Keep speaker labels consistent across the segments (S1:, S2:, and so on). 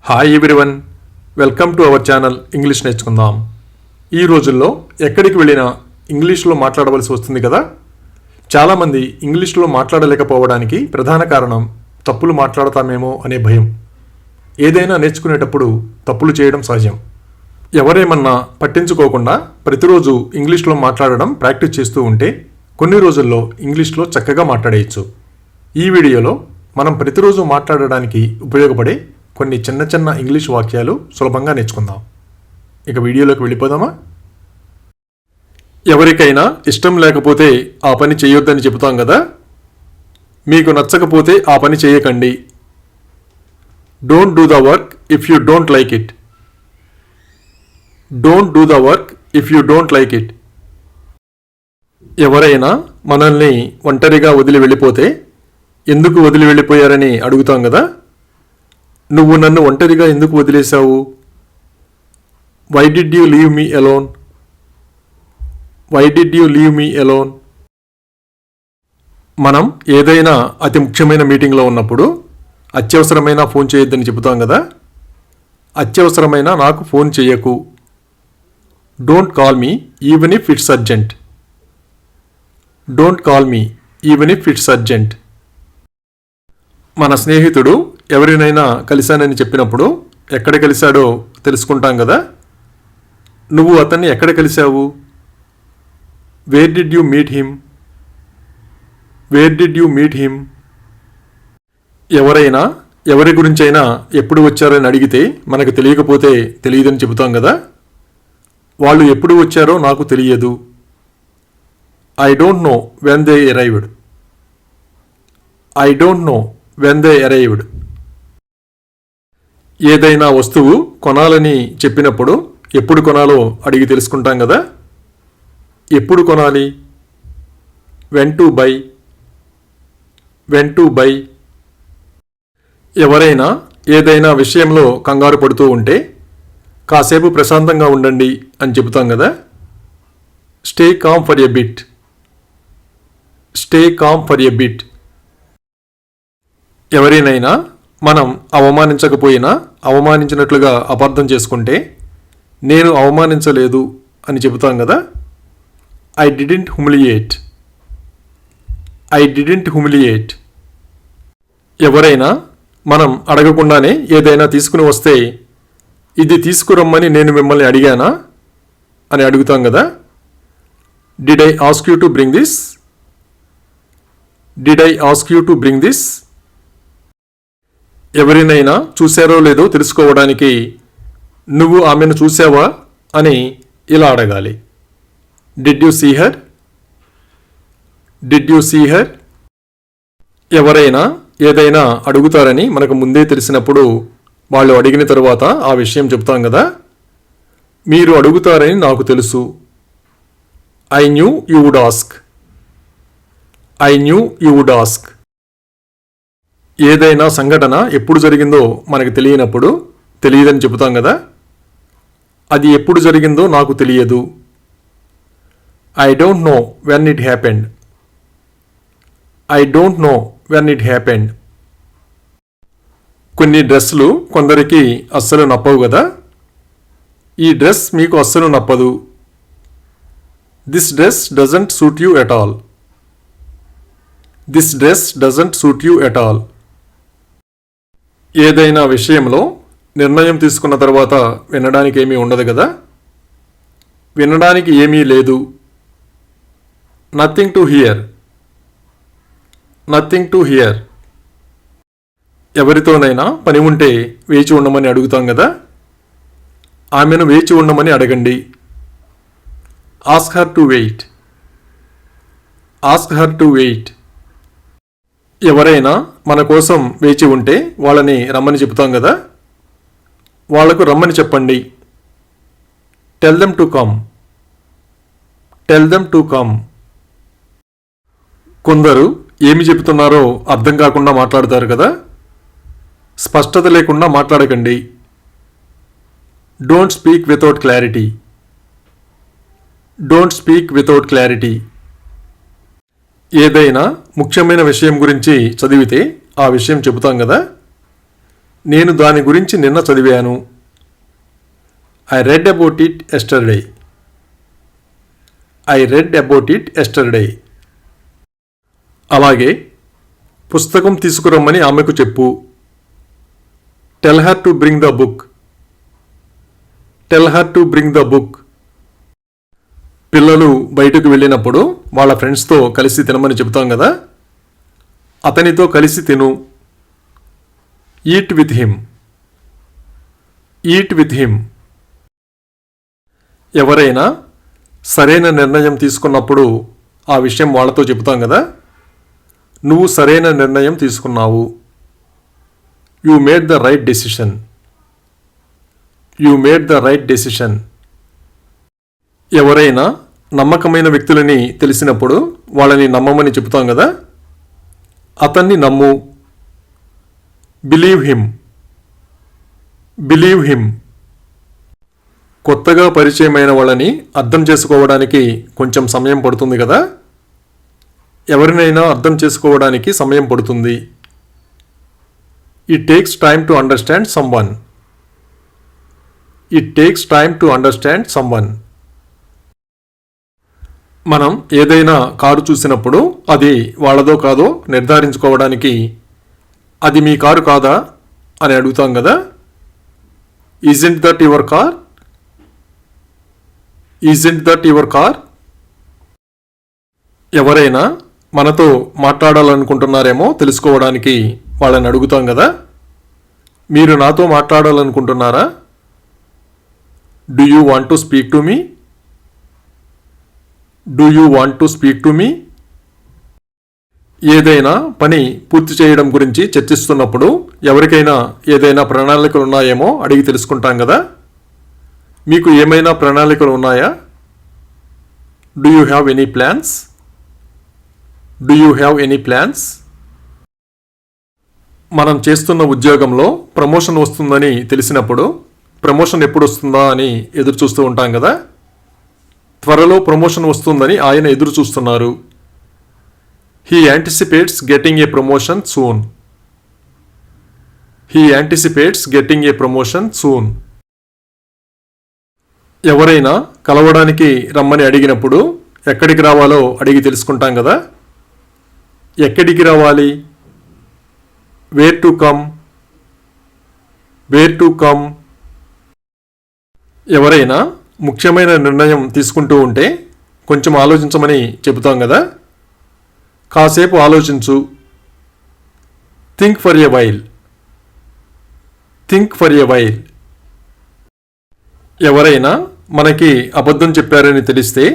S1: Hi everyone, welcome to our channel English నేర్చుకుందాం. ఈ రోజుల్లో ఎక్కడికి వెళ్ళినా ఇంగ్లీష్లో మాట్లాడవలసి వస్తుంది కదా. చాలామంది ఇంగ్లీష్లో మాట్లాడలేకపోవడానికి ప్రధాన కారణం తప్పులు మాట్లాడతామేమో అనే భయం. ఏదైనా నేర్చుకునేటప్పుడు తప్పులు చేయడం సహజం. ఎవరేమన్నా పట్టించుకోకుండా ప్రతిరోజు ఇంగ్లీష్లో మాట్లాడడం ప్రాక్టీస్ చేస్తూ ఉంటే కొన్ని రోజుల్లో ఇంగ్లీష్లో చక్కగా మాట్లాడేయచ్చు. ఈ వీడియోలో మనం ప్రతిరోజు మాట్లాడడానికి ఉపయోగపడే కొన్ని చిన్న చిన్న ఇంగ్లీష్ వాక్యాలు సులభంగా నేర్చుకుందాం. ఇక వీడియోలోకి వెళ్ళిపోదామా? ఎవరికైనా ఇష్టం లేకపోతే ఆ పని చేయొద్దని చెబుతాం కదా. మీకు నచ్చకపోతే ఆ పని చేయకండి. Don't do the work if you don't like it. Don't do the work if you don't like it. ఎవరైనా మనల్ని ఒంటరిగా వదిలి వెళ్ళిపోతే ఎందుకు వదిలి వెళ్ళిపోయారని అడుగుతాం కదా. నువ్వు నన్ను ఒంటరిగా ఎందుకు వదిలేశావు? Why did you leave me alone? Why did you leave me alone? మనం ఏదైనా అతి ముఖ్యమైన మీటింగ్లో ఉన్నప్పుడు అత్యవసరమైన ఫోన్ చేయొద్దని చెబుతాం కదా. అత్యవసరమైన నాకు ఫోన్ చేయకు. Don't call me even if it's urgent. Don't call me even if it's urgent. మన స్నేహితుడు ఎవరినైనా కలిశానని చెప్పినప్పుడు ఎక్కడ కలిశాడో తెలుసుకుంటాం కదా. నువ్వు అతన్ని ఎక్కడ కలిశావు? Where did you meet him? Where did you meet him? ఎవరైనా ఎవరి గురించైనా ఎప్పుడు వచ్చారని అడిగితే మనకు తెలియకపోతే తెలియదని చెబుతాం కదా. వాళ్ళు ఎప్పుడు వచ్చారో నాకు తెలియదు. I don't know when they arrived. I don't know when they arrived. ఏదైనా వస్తువు కొనాలని చెప్పినప్పుడు ఎప్పుడు కొనాలో అడిగి తెలుసుకుంటాం కదా. ఎప్పుడు కొనాలి? When to buy. When to buy. ఎవరైనా ఏదైనా విషయంలో కంగారు పడుతూ ఉంటే కాసేపు ప్రశాంతంగా ఉండండి అని చెబుతాం కదా. Stay calm for a bit. Stay calm for a bit. ఎవరినైనా మనం అవమానించకపోయినా అవమానించినట్లుగా అపార్థం చేసుకుంటే నేను అవమానించలేదు అని చెబుతాం కదా. I didn't humiliate. I didn't humiliate. ఎవరైనా మనం అడగకుండానే ఏదైనా తీసుకుని వస్తే ఇది తీసుకురమ్మని నేను మిమ్మల్ని అడిగానా అని అడుగుతాం కదా. Did I ask you to bring this? Did I ask you to bring this? ఎవరినైనా చూశారో లేదో తెలుసుకోవడానికి నువ్వు ఆమెను చూసావా అని ఇలా అడగాలి. Did you see her? Did you see her? ఎవరైనా ఏదైనా అడుగుతారని మనకు ముందే తెలిసినప్పుడు వాళ్ళు అడిగిన తరువాత ఆ విషయం చెప్తాం కదా. మీరు అడుగుతారని నాకు తెలుసు. I knew you would ask. I knew you would ask. ఏదైనా సంఘటన ఎప్పుడు జరిగిందో మనకు తెలియనప్పుడు తెలియదని చెబుతాం కదా. అది ఎప్పుడు జరిగిందో నాకు తెలియదు. I don't know when it happened. I don't know when it happened. కొన్ని డ్రెస్సులు కొందరికి అస్సలు నప్పవు కదా. ఈ డ్రెస్ మీకు అస్సలు నప్పదు. This dress doesn't suit you at all. This dress doesn't suit you at all. ఏదైనా విషయంలో నిర్ణయం తీసుకున్న తర్వాత వినడానికి ఏమీ ఉండదు కదా. వినడానికి ఏమీ లేదు. Nothing to hear. Nothing to hear. ఎవరితోనైనా పని ఉంటే వేచి ఉండమని అడుగుతాం కదా. ఆమెను వేచి ఉండమని అడగండి. Ask her to wait. Ask her to wait. ఎవరైనా మన కోసం వేచి ఉంటే వాళ్ళని రమ్మని చెబుతాం కదా. వాళ్లకు రమ్మని చెప్పండి. Tell them to come. Tell them to come. కొందరు ఏమి చెబుతున్నారో అర్థం కాకుండా మాట్లాడతారు కదా. స్పష్టత లేకుండా మాట్లాడకండి. Don't speak without clarity. Don't speak without clarity. ఏదైనా ముఖ్యమైన విషయం గురించి చదివితే ఆ విషయం చెబుతాం కదా. నేను దాని గురించి నిన్న చదివాను. I read about it yesterday. I read about it yesterday. అలాగే పుస్తకం తీసుకురమ్మని ఆమెకు చెప్పు. Tell her to bring the book. Tell her to bring the book. పిల్లలు బయటకు వెళ్ళినప్పుడు వాళ్ళ ఫ్రెండ్స్తో కలిసి తినమని చెబుతాం కదా, అతనితో కలిసి తిను. Eat with him. Eat with him. ఎవరైనా సరైన నిర్ణయం తీసుకున్నప్పుడు ఆ విషయం వాళ్ళతో చెబుతాం కదా, నువ్వు సరైన నిర్ణయం తీసుకున్నావు. You made the right decision. You made the right decision. ఎవరైనా నమ్మకమైన వ్యక్తులని తెలిసినప్పుడు వాళ్ళని నమ్మమని చెబుతాం కదా, అతన్ని నమ్ము. Believe him. Believe him. కొత్తగా పరిచయమైన వాళ్ళని అర్థం చేసుకోవడానికి కొంచెం సమయం పడుతుంది కదా, ఎవరినైనా అర్థం చేసుకోవడానికి సమయం పడుతుంది. It takes time to understand someone. It takes time to understand someone. మనం ఏదైనా కారు చూసినప్పుడు అది వాళ్ళదో కాదో నిర్ధారించుకోవడానికి అది మీ కారు కాదా అని అడుగుతాం కదా, isn't that your car? Isn't that your car? ఎవరైనా మనతో మాట్లాడాలనుకుంటున్నారేమో తెలుసుకోవడానికి వాళ్ళని అడుగుతాం కదా, మీరు నాతో మాట్లాడాలనుకుంటున్నారా? Do you want to speak to me? Do you want to speak to me? ఏదైనా పని పూర్తి చేయడం గురించి చర్చిస్తున్నప్పుడు ఎవరికైనా ఏదైనా ప్రణాళికలు ఉన్నాయేమో అడిగి తెలుసుకుంటాం కదా, మీకు ఏమైనా ప్రణాళికలు ఉన్నాయా? Do you have any plans? Do you have any plans? మనం చేస్తున్న ఉద్యోగంలో ప్రమోషన్ వస్తుందని తెలిసినప్పుడు ప్రమోషన్ ఎప్పుడు వస్తుందా అని ఎదురు చూస్తూ ఉంటాం కదా, త్వరలో ప్రమోషన్ వస్తుందని ఆయన ఎదురు చూస్తున్నారు. He anticipates getting a promotion soon. He anticipates getting a promotion soon. ఎవరైనా కలవడానికి రమ్మని అడిగినప్పుడు ఎక్కడికి రావాలో అడిగి తెలుసుకుంటాం కదా, ఎక్కడికి రావాలి? Where to come. Where to come. ఎవరైనా ముఖ్యమైన నిర్ణయం తీసుకుంటూ ఉంటే కొంచెం ఆలోచించమని చెబుతాం కదా, కాసేపు ఆలోచించు. Think for a while. Think for a while. ఎవరైనా మనకి అబద్ధం చెప్పారని తెలిస్తే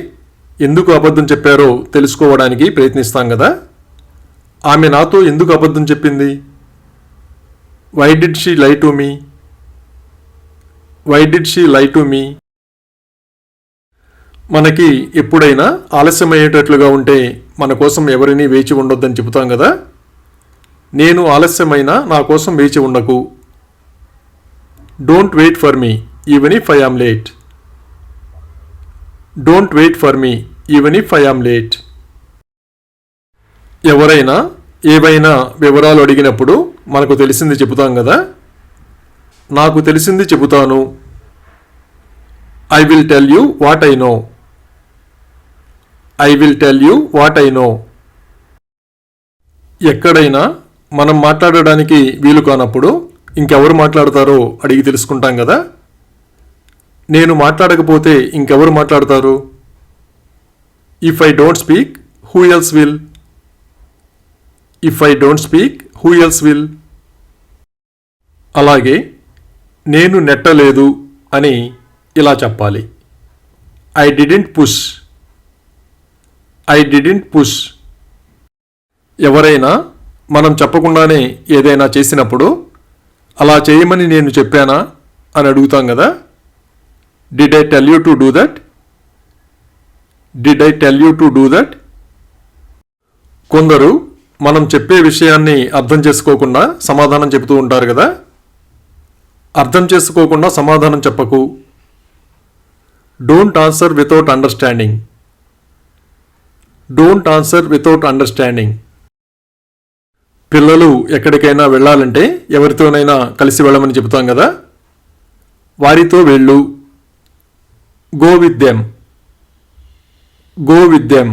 S1: ఎందుకు అబద్ధం చెప్పారో తెలుసుకోవడానికి ప్రయత్నిస్తాం కదా, ఆమె నాతో ఎందుకు అబద్ధం చెప్పింది? Why did she lie to me? Why did she lie to me? మనకి ఎప్పుడైనా ఆలస్యమయ్యేటట్లుగా ఉంటే మన కోసం ఎవరిని వేచి ఉండొద్దని చెబుతాం కదా, నేను ఆలస్యమైనా నా కోసం వేచి ఉండకు. Don't wait for me even if I am late. Don't wait for me even if I am late. ఎవరైనా ఏవైనా వివరాలు అడిగినప్పుడు మనకు తెలిసింది చెబుతాం కదా, నాకు తెలిసింది చెబుతాను. I will tell you what I know. I will tell you what I know. ఎక్కడైనా మనం మాట్లాడడానికి వీలు కానప్పుడు ఇంకెవరు మాట్లాడతారో అడిగి తెలుసుకుంటాం కదా, నేను మాట్లాడకపోతే ఇంకెవరు మాట్లాడతారు? If I don't speak who else will. If I don't speak who else will. అలాగే నేను నెట్టలేదు అని ఇలా చెప్పాలి. I didn't push. I didn't push. ఎవరైనా మనం చెప్పకుండానే ఏదైనా చేసినప్పుడు అలా చేయమని నేను చెప్పానా అని అడుగుతాం కదా, did I tell you to do that? Did I tell you to do that? కొందరు మనం చెప్పే విషయాన్ని అర్థం చేసుకోకుండా సమాధానం చెబుతూ ఉంటారు కదా, అర్థం చేసుకోకుండా సమాధానం చెప్పకు. Don't answer without understanding. Don't answer without understanding. పిల్లలు ఎక్కడికైనా వెళ్ళాలంటే ఎవరితోనైనా కలిసి వెళ్ళమని చెబుతాం కదా, వారితో వెళ్ళు. Go with them. Go with them.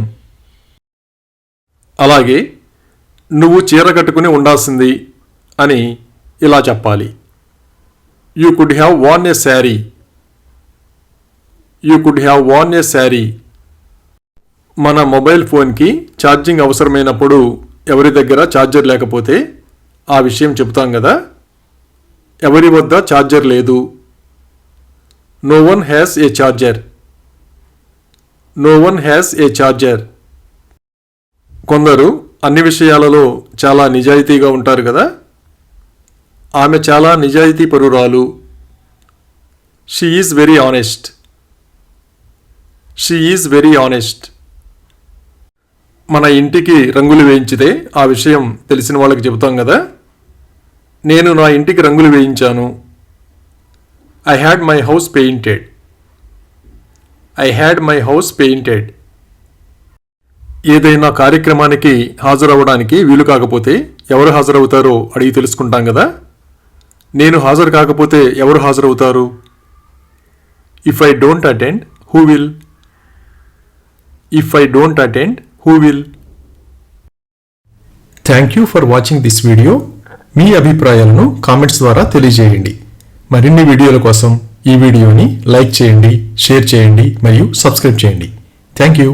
S1: అలాగే నువ్వు చీర కట్టుకుని ఉండాల్సింది అని ఇలా చెప్పాలి. You could have worn a sari. You could have worn a sari. మన మొబైల్ ఫోన్కి ఛార్జింగ్ అవసరమైనప్పుడు ఎవరి దగ్గర ఛార్జర్ లేకపోతే ఆ విషయం చెబుతాం కదా, ఎవరి వద్ద ఛార్జర్ లేదు. No one has a charger. No one has a charger. కొందరు అన్ని విషయాలలో చాలా నిజాయితీగా ఉంటారు కదా, ఆమె చాలా నిజాయితీ పరురాలు. She is very honest. She is very honest. మన ఇంటికి రంగులు వేయించితే ఆ విషయం తెలిసిన వాళ్ళకి చెబుతాం కదా, నేను నా ఇంటికి రంగులు వేయించాను. I had my house painted. I had my house painted. ఏదైనా కార్యక్రమానికి హాజరవ్వడానికి వీలు కాకపోతే ఎవరు హాజరవుతారో అడిగి తెలుసుకుంటాం కదా, నేను హాజరు కాకపోతే ఎవరు హాజరవుతారు? If I don't attend, who will? If I don't attend, who will? Thank you for watching this video. మీ అభిప్రాయాలను కామెంట్స్ ద్వారా తెలియజేయండి. మరిన్ని వీడియోల కోసం ఈ వీడియోని లైక్ చేయండి, షేర్ చేయండి మరియు సబ్స్క్రైబ్ చేయండి. Thank you.